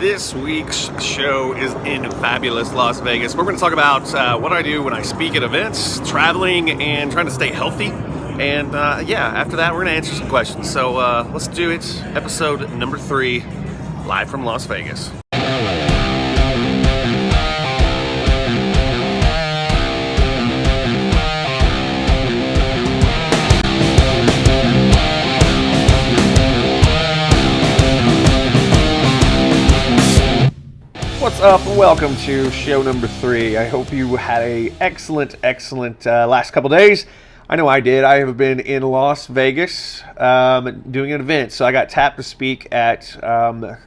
This week's show is in fabulous Las Vegas. We're going to talk about what I do when I speak at events, traveling, and trying to stay healthy. And after that, we're going to answer some questions. So let's do it. Episode number 3, live from Las Vegas. What's up? Welcome to show number 3. I hope you had a excellent last couple days. I know I did. I have been in Las Vegas doing an event. So I got tapped to speak at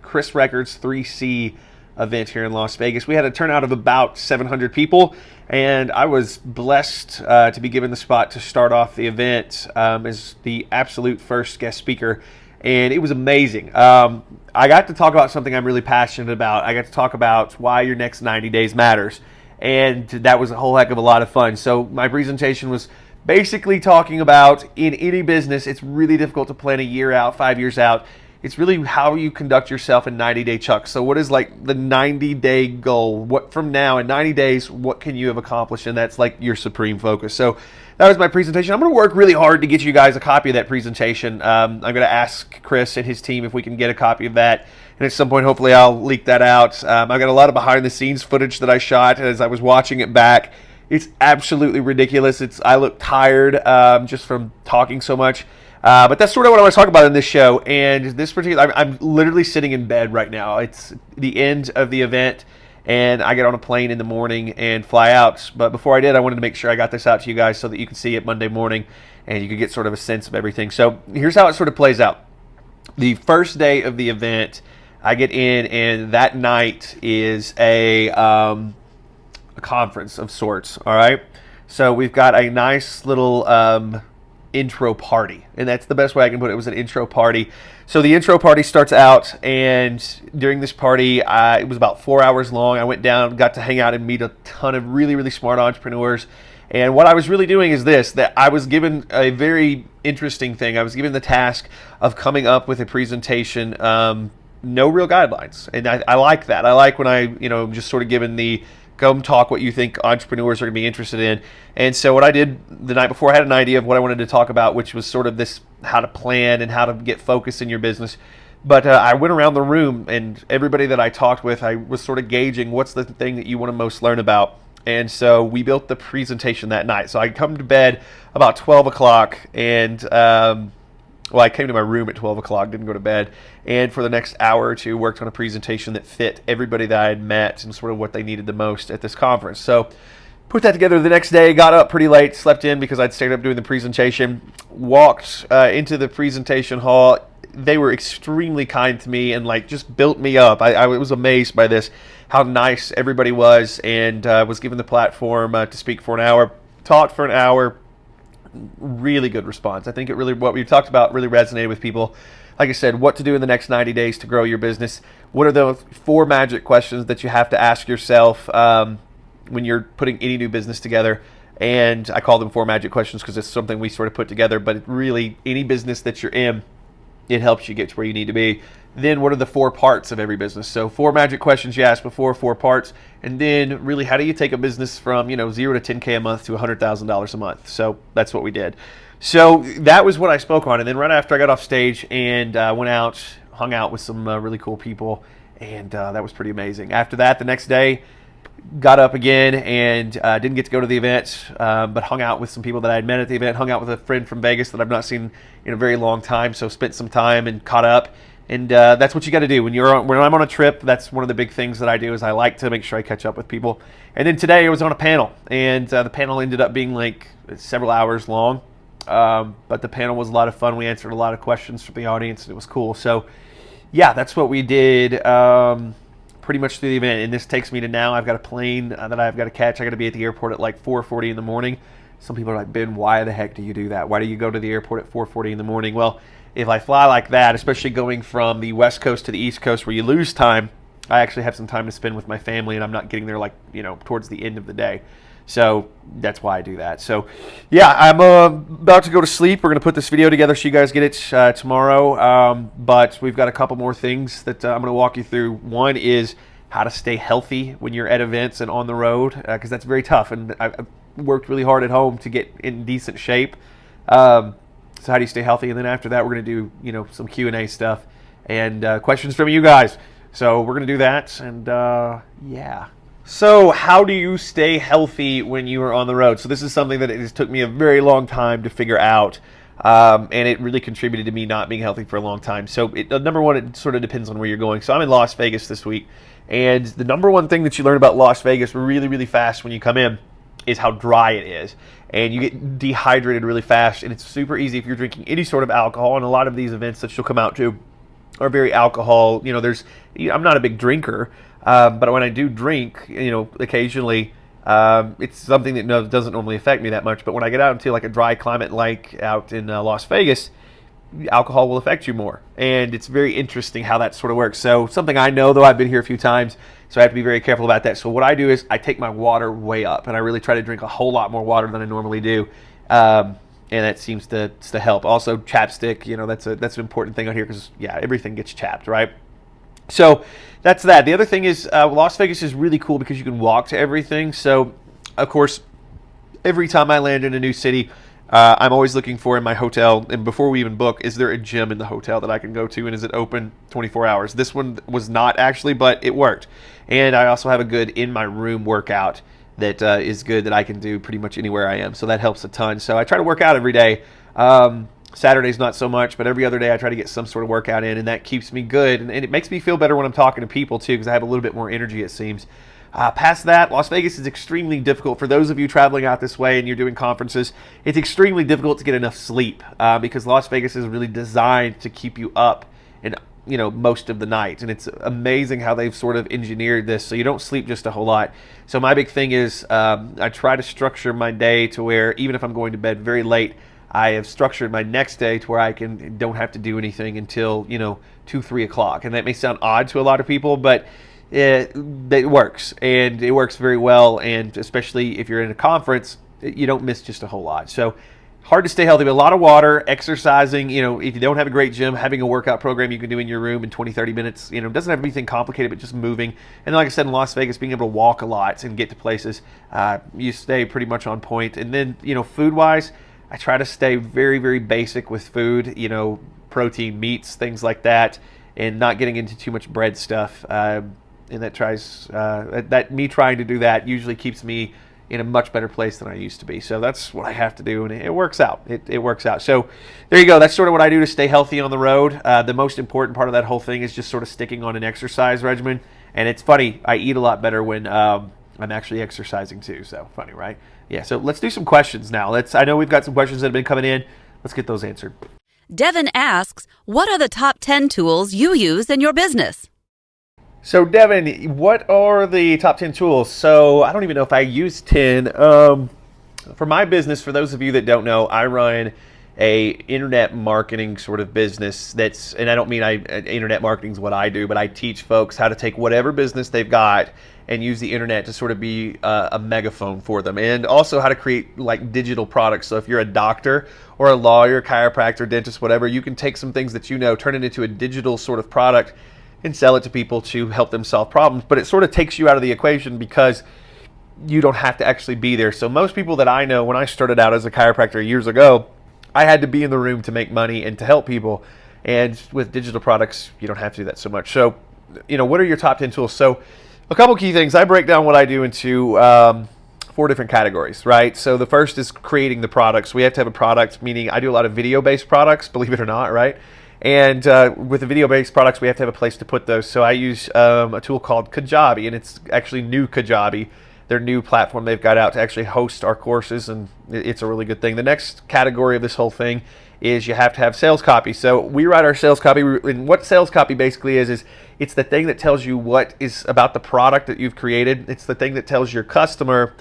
Chris Records 3C event here in Las Vegas. We had a turnout of about 700 people, and I was blessed to be given the spot to start off the event as the absolute first guest speaker. And it was amazing. I got to talk about something I'm really passionate about. I got to talk about why your next 90 days matters. And that was a whole heck of a lot of fun. So my presentation was basically talking about, in any business, it's really difficult to plan a year out, 5 years out. It's really how you conduct yourself in 90-day chunks. So what is like the 90-day goal? What from now in 90 days, what can you have accomplished? And that's like your supreme focus. So that was my presentation. I'm going to work really hard to get you guys a copy of that presentation. I'm going to ask Chris and his team if we can get a copy of that. And at some point, hopefully, I'll leak that out. I've got a lot of behind-the-scenes footage that I shot as I was watching it back. It's absolutely ridiculous. I look tired just from talking so much. But that's sort of what I want to talk about in this show. And this particular, I'm literally sitting in bed right now. It's the end of the event, and I get on a plane in the morning and fly out. But before I did, I wanted to make sure I got this out to you guys so that you can see it Monday morning and you can get sort of a sense of everything. So here's how it sort of plays out. The first day of the event, I get in, and that night is a conference of sorts, all right? So we've got a nice little intro party, and that's the best way I can put it. It was an intro party. So the intro party starts out, and during this party, it was about 4 hours long. I went down, got to hang out and meet a ton of really smart entrepreneurs. And what I was really doing is this, that I was given a very interesting thing. I was given the task of coming up with a presentation, no real guidelines. And I like that. I like when I, just sort of given the come talk what you think entrepreneurs are going to be interested in. And so what I did the night before, I had an idea of what I wanted to talk about, which was sort of this, how to plan and how to get focused in your business. But I went around the room, and everybody that I talked with, I was sort of gauging what's the thing that you want to most learn about. And so we built the presentation that night. So I come to bed about 12 o'clock, and I came to my room at 12 o'clock, didn't go to bed, and for the next hour or two worked on a presentation that fit everybody that I had met and sort of what they needed the most at this conference. So put that together the next day, got up pretty late, slept in because I'd stayed up doing the presentation, walked into the presentation hall. They were extremely kind to me and just built me up. I was amazed by this, how nice everybody was, and was given the platform to speak for an hour, taught for an hour. Really good response. I think what we talked about really resonated with people. Like I said, what to do in the next 90 days to grow your business. What are the 4 magic questions that you have to ask yourself when you're putting any new business together? And I call them 4 magic questions because it's something we sort of put together, but really any business that you're in, it helps you get to where you need to be. Then what are the 4 parts of every business? So 4 magic questions you asked before, 4 parts. And then really, how do you take a business from 0 to 10K a month to $100,000 a month? So that's what we did. So that was what I spoke on. And then right after I got off stage and went out, hung out with some really cool people. And that was pretty amazing. After that, the next day, got up again and didn't get to go to the event, but hung out with some people that I had met at the event, hung out with a friend from Vegas that I've not seen in a very long time. So spent some time and caught up. And that's what you got to do when I'm on a trip. That's one of the big things that I do, is I like to make sure I catch up with people. And then today I was on a panel, and the panel ended up being several hours long. But the panel was a lot of fun. We answered a lot of questions from the audience, and it was cool. So yeah, that's what we did pretty much through the event. And this takes me to now. I've got a plane that I've got to catch. I got to be at the airport at 4:40 in the morning. Some people are like, Ben, why the heck do you do that? Why do you go to the airport at 4:40 in the morning? Well, if I fly like that, especially going from the West Coast to the East Coast where you lose time, I actually have some time to spend with my family, and I'm not getting there towards the end of the day. So that's why I do that. So yeah, I'm about to go to sleep. We're going to put this video together so you guys get it tomorrow. But we've got a couple more things that I'm going to walk you through. One is how to stay healthy when you're at events and on the road, because that's very tough. And I've worked really hard at home to get in decent shape. So how do you stay healthy? And then after that, we're going to do some Q&A stuff and questions from you guys. So we're going to do that. And yeah. So how do you stay healthy when you are on the road? So this is something that it has took me a very long time to figure out. And it really contributed to me not being healthy for a long time. So number one, it sort of depends on where you're going. So I'm in Las Vegas this week. And the number one thing that you learn about Las Vegas really, really fast when you come in is how dry it is. And you get dehydrated really fast. And it's super easy if you're drinking any sort of alcohol. And a lot of these events that you'll come out to are very alcohol. I'm not a big drinker. But when I do drink, occasionally, it's something that doesn't normally affect me that much. But when I get out into like a dry climate, like out in Las Vegas, alcohol will affect you more. And it's very interesting how that sort of works. So something I know, though, I've been here a few times, so I have to be very careful about that. So what I do is I take my water way up, and I really try to drink a whole lot more water than I normally do. And that seems to help. Also, chapstick, that's an important thing out here because, yeah, everything gets chapped, right? So that's that. The other thing is Las Vegas is really cool because you can walk to everything. So, of course, every time I land in a new city, I'm always looking for in my hotel, and before we even book, is there a gym in the hotel that I can go to, and is it open 24 hours? This one was not actually, but it worked. And I also have a good in-my-room workout that is good that I can do pretty much anywhere I am. So that helps a ton. So I try to work out every day. Saturday's not so much, but every other day I try to get some sort of workout in, and that keeps me good. And it makes me feel better when I'm talking to people, too, because I have a little bit more energy, it seems. Past that, Las Vegas is extremely difficult. For those of you traveling out this way and you're doing conferences, it's extremely difficult to get enough sleep because Las Vegas is really designed to keep you up and most of the night. And it's amazing how they've sort of engineered this so you don't sleep just a whole lot. So my big thing is I try to structure my day to where even if I'm going to bed very late, I have structured my next day to where I don't have to do anything until 2-3 o'clock. And that may sound odd to a lot of people, but it works, and it works very well. And especially if you're in a conference, you don't miss just a whole lot. So hard to stay healthy, but a lot of water, exercising. If you don't have a great gym, having a workout program you can do in your room in 20-30 minutes. It doesn't have anything complicated, but just moving. And like I said, in Las Vegas, being able to walk a lot and get to places, you stay pretty much on point. And then food wise, I try to stay very, very basic with food, protein, meats, things like that, and not getting into too much bread stuff. And me trying to do that usually keeps me in a much better place than I used to be. So that's what I have to do, and it works out. It works out. So there you go. That's sort of what I do to stay healthy on the road. The most important part of that whole thing is just sort of sticking on an exercise regimen. And it's funny, I eat a lot better when I'm actually exercising too. So funny, right? Yeah, so let's do some questions now. I know we've got some questions that have been coming in. Let's get those answered. Devin asks, what are the top 10 tools you use in your business? So, Devin, what are the top 10 tools? So, I don't even know if I use 10. For my business, for those of you that don't know, I run a internet marketing sort of business and I don't mean internet marketing is what I do, but I teach folks how to take whatever business they've got and use the internet to sort of be a megaphone for them, and also how to create like digital products. So if you're a doctor or a lawyer, chiropractor, dentist, whatever, you can take some things that turn it into a digital sort of product and sell it to people to help them solve problems. But it sort of takes you out of the equation because you don't have to actually be there. So most people that I know, when I started out as a chiropractor years ago, I had to be in the room to make money and to help people. And with digital products, you don't have to do that so much. So, what are your top 10 tools? So a couple key things. I break down what I do into 4 different categories, right? So the first is creating the products. We have to have a product, meaning I do a lot of video-based products, believe it or not, right? And with the video-based products, we have to have a place to put those. So I use a tool called Kajabi, and it's actually new Kajabi, their new platform they've got out to actually host our courses, and it's a really good thing. The next category of this whole thing is you have to have sales copy. So we write our sales copy, and what sales copy basically is it's the thing that tells you what is about the product that you've created. It's the thing that tells your customer,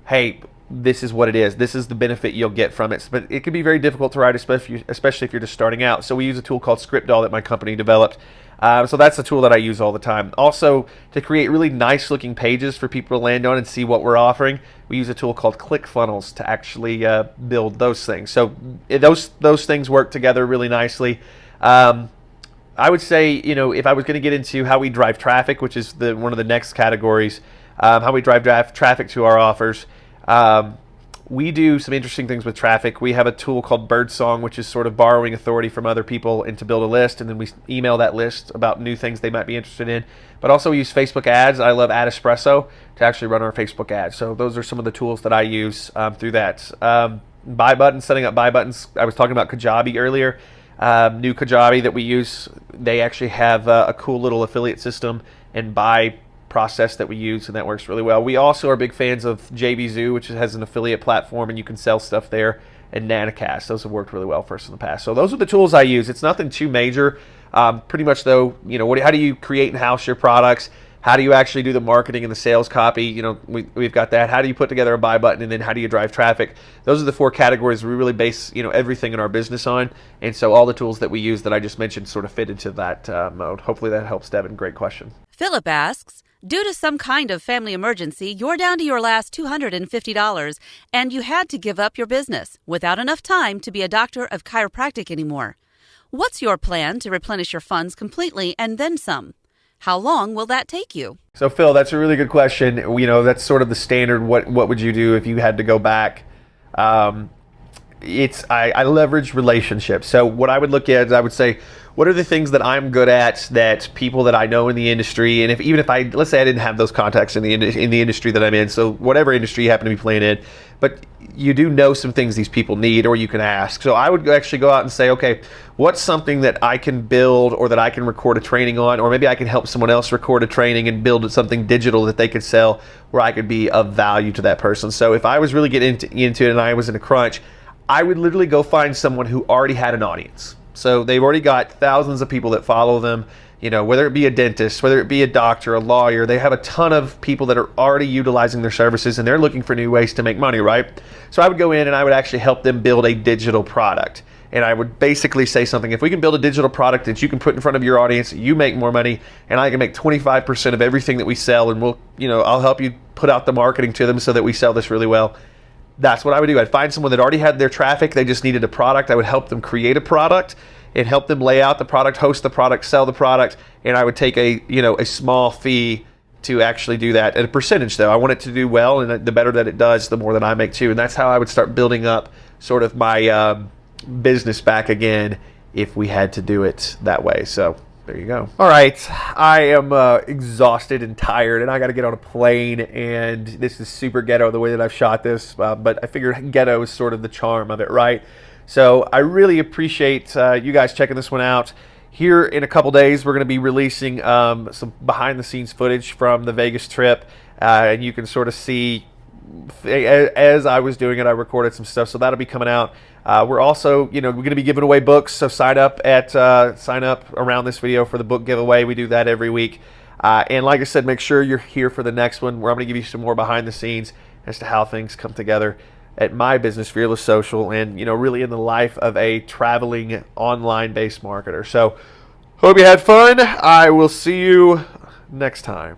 hey, this is what it is. This is the benefit you'll get from it. But it can be very difficult to write, especially if you're just starting out. So we use a tool called ScriptDoll that my company developed. So that's the tool that I use all the time. Also, to create really nice looking pages for people to land on and see what we're offering, we use a tool called ClickFunnels to actually build those things. So those things work together really nicely. I would say, if I was going to get into how we drive traffic, which is one of the next categories, how we drive traffic to our offers, we do some interesting things with traffic. We have a tool called Birdsong, which is sort of borrowing authority from other people and to build a list, and then we email that list about new things they might be interested in. But also we use Facebook ads. I love AdEspresso to actually run our Facebook ads. So those are some of the tools that I use through that. Buy buttons, setting up buy buttons. I was talking about Kajabi earlier. New Kajabi that we use, they actually have a cool little affiliate system and buy process that we use, and that works really well. We also are big fans of JVZoo, which has an affiliate platform, and you can sell stuff there, and Nanocast. Those have worked really well for us in the past. So those are the tools I use. It's nothing too major. Pretty much though, how do you create and house your products? How do you actually do the marketing and the sales copy? We've got that. How do you put together a buy button, and then how do you drive traffic? Those are the 4 categories we really base, everything in our business on. And so all the tools that we use that I just mentioned sort of fit into that mode. Hopefully that helps, Devin. Great question. Philip asks, due to some kind of family emergency, you're down to your last $250 and you had to give up your business without enough time to be a doctor of chiropractic anymore. What's your plan to replenish your funds completely and then some? How long will that take you? So Phil, that's a really good question. That's sort of the standard. What would you do if you had to go back? I leverage relationships. So what I would look at is I would say, what are the things that I'm good at that people that I know in the industry, and let's say I didn't have those contacts in the industry that I'm in, so whatever industry you happen to be playing in, but you do know some things these people need, or you can ask. So I would actually go out and say, okay, what's something that I can build or that I can record a training on, or maybe I can help someone else record a training and build something digital that they could sell where I could be of value to that person. So if I was really getting into it and I was in a crunch, I would literally go find someone who already had an audience. So they've already got thousands of people that follow them, whether it be a dentist, whether it be a doctor, a lawyer, they have a ton of people that are already utilizing their services and they're looking for new ways to make money, right? So I would go in and I would actually help them build a digital product. And I would basically say something, if we can build a digital product that you can put in front of your audience, you make more money, and I can make 25% of everything that we sell, and I'll help you put out the marketing to them so that we sell this really well. That's what I would do. I'd find someone that already had their traffic. They just needed a product. I would help them create a product and help them lay out the product, host the product, sell the product. And I would take a small fee to actually do that. At a percentage though, I want it to do well. And the better that it does, the more that I make too. And that's how I would start building up sort of my business back again if we had to do it that way. So there you go. All right, I am exhausted and tired, and I got to get on a plane, and this is super ghetto the way that I've shot this, but I figured ghetto is sort of the charm of it, right? So I really appreciate you guys checking this one out. Here in a couple days, we're going to be releasing some behind-the-scenes footage from the Vegas trip, and you can sort of see, as I was doing it, I recorded some stuff, so that'll be coming out. We're also, we're going to be giving away books, so sign up around this video for the book giveaway. We do that every week. And like I said, make sure you're here for the next one, where I'm going to give you some more behind the scenes as to how things come together at my business, Fearless Social, and, really in the life of a traveling online-based marketer. So hope you had fun. I will see you next time.